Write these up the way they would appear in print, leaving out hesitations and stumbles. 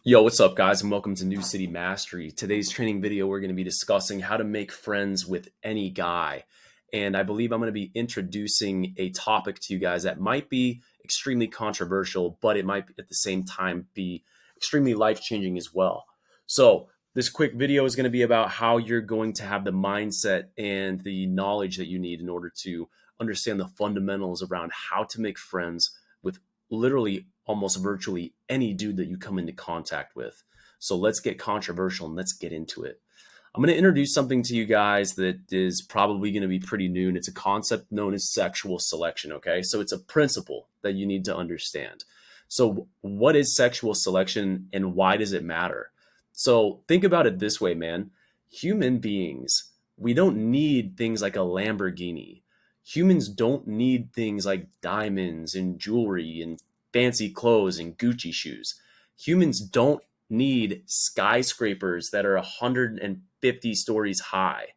Yo, what's up, guys, and welcome to New City Mastery. Today's training video, we're going to be discussing how to make friends with any guy. And I believe I'm going to be introducing a topic to you guys that might be extremely controversial, but it might at the same time be extremely life-changing as well. So this quick video is going to be about how you're going to have the mindset and the knowledge that you need in order to understand the fundamentals around how to make friends with literally almost virtually any dude that you come into contact with. So let's get controversial and let's get into it. I'm going to introduce something to you guys that is probably going to be pretty new, and it's a concept known as sexual selection, okay? So it's a principle that you need to understand. So what is sexual selection and why does it matter? So think about it this way, man. Human beings, we don't need things like a Lamborghini. Humans don't need things like diamonds and jewelry and fancy clothes and Gucci shoes. Humans don't need skyscrapers that are 150 stories high,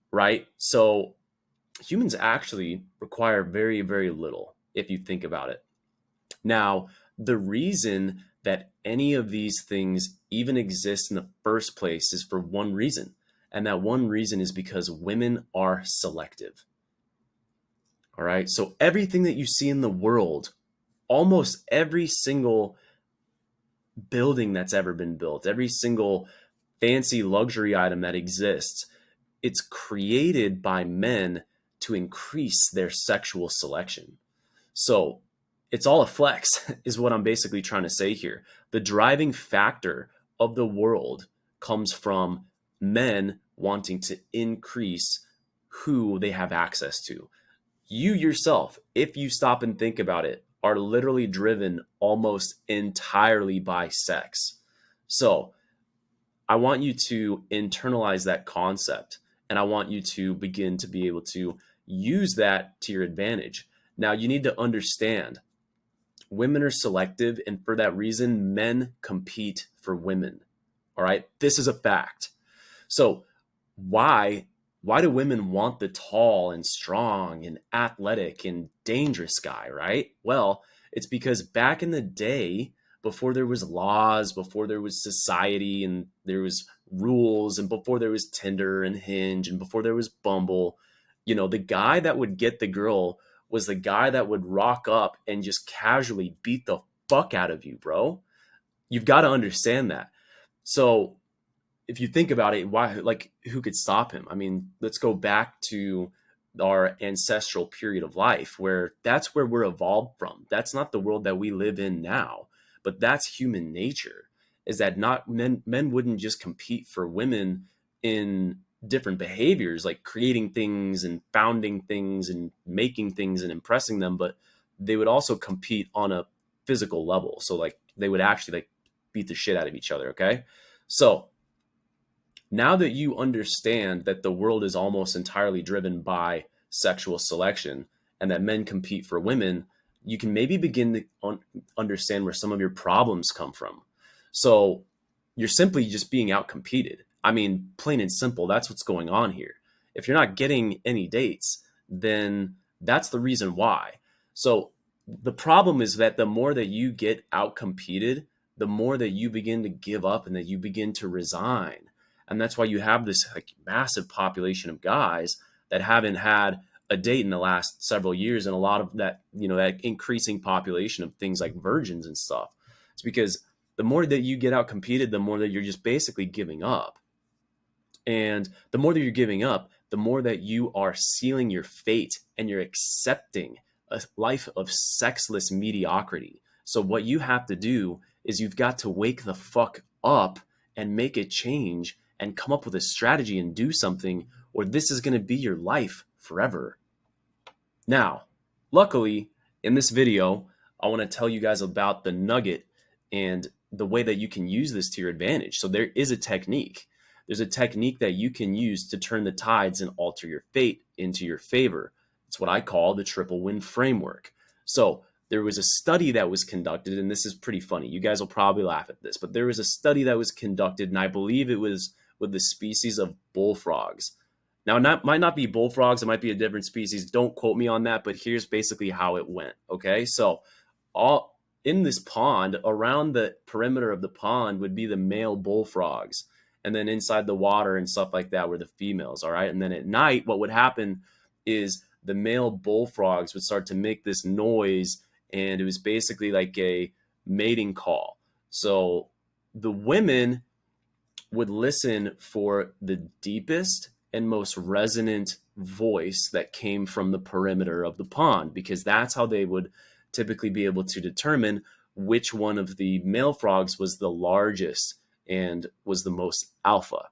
right? So humans actually require very, very little if you think about it. Now, the reason that any of these things even exist in the first place is for one reason. And that one reason is because women are selective. All right. So everything that you see in the world, almost every single building that's ever been built, every single fancy luxury item that exists, it's created by men to increase their sexual selection. So it's all a flex, is what I'm basically trying to say here. The driving factor of the world comes from men wanting to increase who they have access to. You yourself, if you stop and think about it, are literally driven almost entirely by sex. So I want you to internalize that concept, and I want you to begin to be able to use that to your advantage. Now, you need to understand women are selective, and for that reason, men compete for women. All right. This is a fact. So why do women want the tall and strong and athletic and dangerous guy, right? Well, it's because back in the day, before there was laws, before there was society and there was rules, and before there was Tinder and Hinge, and before there was Bumble, the guy that would get the girl was the guy that would rock up and just casually beat the fuck out of you, bro. You've got to understand that. So if you think about it, who could stop him? I mean, let's go back to our ancestral period of life where that's where we're evolved from. That's not the world that we live in now, but that's human nature, is that not men wouldn't just compete for women in different behaviors, like creating things and founding things and making things and impressing them, but they would also compete on a physical level. So like they would actually like beat the shit out of each other. Okay. So now that you understand that the world is almost entirely driven by sexual selection and that men compete for women, you can maybe begin to understand where some of your problems come from. So you're simply just being outcompeted. I mean, plain and simple, that's what's going on here. If you're not getting any dates, then that's the reason why. So the problem is that the more that you get outcompeted, the more that you begin to give up and that you begin to resign. And that's why you have this like massive population of guys that haven't had a date in the last several years. And a lot of that, that increasing population of things like virgins and stuff. It's because the more that you get out competed, the more that you're just basically giving up. And the more that you're giving up, the more that you are sealing your fate and you're accepting a life of sexless mediocrity. So what you have to do is you've got to wake the fuck up and make a change and come up with a strategy and do something, or this is going to be your life forever. Now, luckily, in this video, I want to tell you guys about the nugget and the way that you can use this to your advantage. So there is a technique. There's a technique that you can use to turn the tides and alter your fate into your favor. It's what I call the triple win framework. So there was a study that was conducted, and this is pretty funny. You guys will probably laugh at this, but there was a study that was conducted, and I believe it was with the species of bullfrogs. Now, it might not be bullfrogs. It might be a different species. Don't quote me on that, but here's basically how it went. Okay. So in this pond, around the perimeter of the pond would be the male bullfrogs. And then inside the water and stuff like that were the females. All right. And then at night, what would happen is the male bullfrogs would start to make this noise. And it was basically like a mating call. So the women would listen for the deepest and most resonant voice that came from the perimeter of the pond, because that's how they would typically be able to determine which one of the male frogs was the largest and was the most alpha.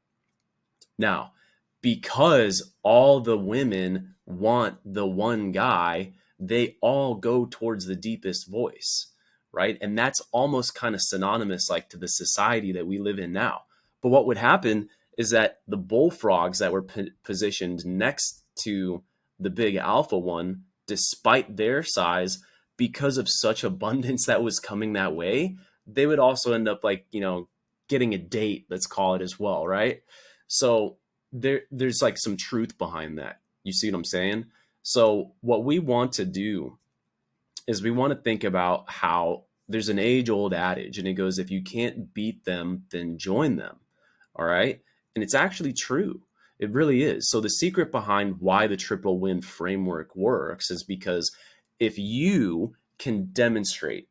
Now, because all the women want the one guy, they all go towards the deepest voice, right? And that's almost kind of synonymous like to the society that we live in now. But what would happen is that the bullfrogs that were positioned next to the big alpha one, despite their size, because of such abundance that was coming that way, they would also end up like, getting a date, let's call it as well, right? So there's like some truth behind that. You see what I'm saying? So what we want to do is we want to think about how there's an age old adage, and it goes, if you can't beat them, then join them. All right. And it's actually true. It really is. So the secret behind why the triple win framework works is because if you can demonstrate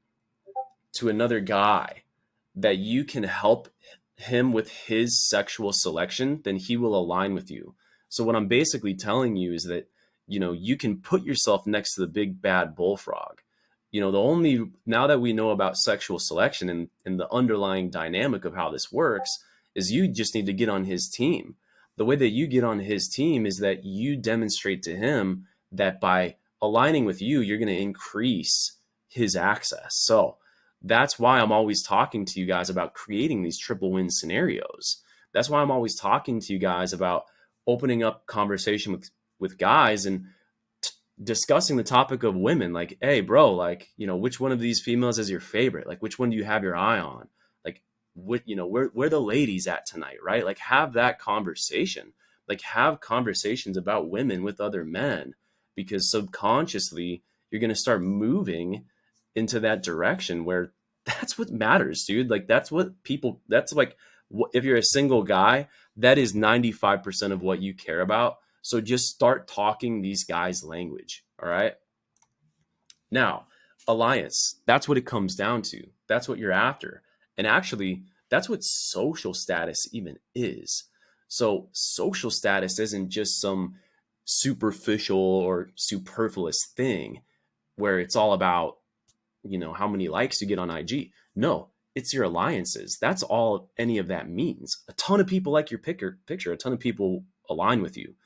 to another guy that you can help him with his sexual selection, then he will align with you. So what I'm basically telling you is that, you can put yourself next to the big bad bullfrog. Now that we know about sexual selection and the underlying dynamic of how this works, is you just need to get on his team. The way that you get on his team is that you demonstrate to him that by aligning with you, you're going to increase his access. So that's why I'm always talking to you guys about creating these triple win scenarios. That's why I'm always talking to you guys about opening up conversation with guys and discussing the topic of women. Like, hey, bro, like, which one of these females is your favorite? Like, which one do you have your eye on? Like, where the ladies at tonight, right? Like, have that conversation. Like, have conversations about women with other men, because subconsciously you're going to start moving into that direction where that's what matters, dude. Like, that's like, if you're a single guy, that is 95% of what you care about. So just start talking these guys' language. All right. Now, alliance, that's what it comes down to. That's what you're after. And actually, that's what social status even is. So social status isn't just some superficial or superfluous thing where it's all about, how many likes you get on IG. No, it's your alliances. That's all any of that means. A ton of people like your picture, a ton of people align with you.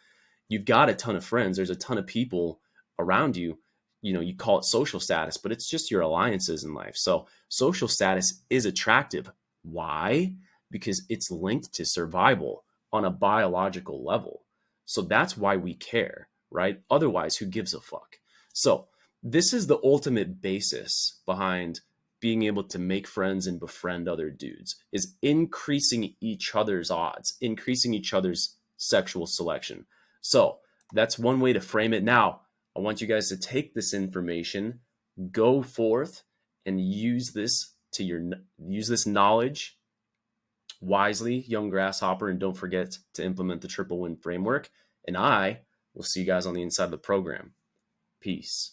You've got a ton of friends. There's a ton of people around you. You call it social status, but it's just your alliances in life. So social status is attractive. Why? Because it's linked to survival on a biological level. So that's why we care, right? Otherwise, who gives a fuck? So this is the ultimate basis behind being able to make friends and befriend other dudes, is increasing each other's odds, increasing each other's sexual selection. So that's one way to frame it. Now, I want you guys to take this information, go forth and use this knowledge wisely, young grasshopper, and don't forget to implement the triple win framework. And I will see you guys on the inside of the program. Peace.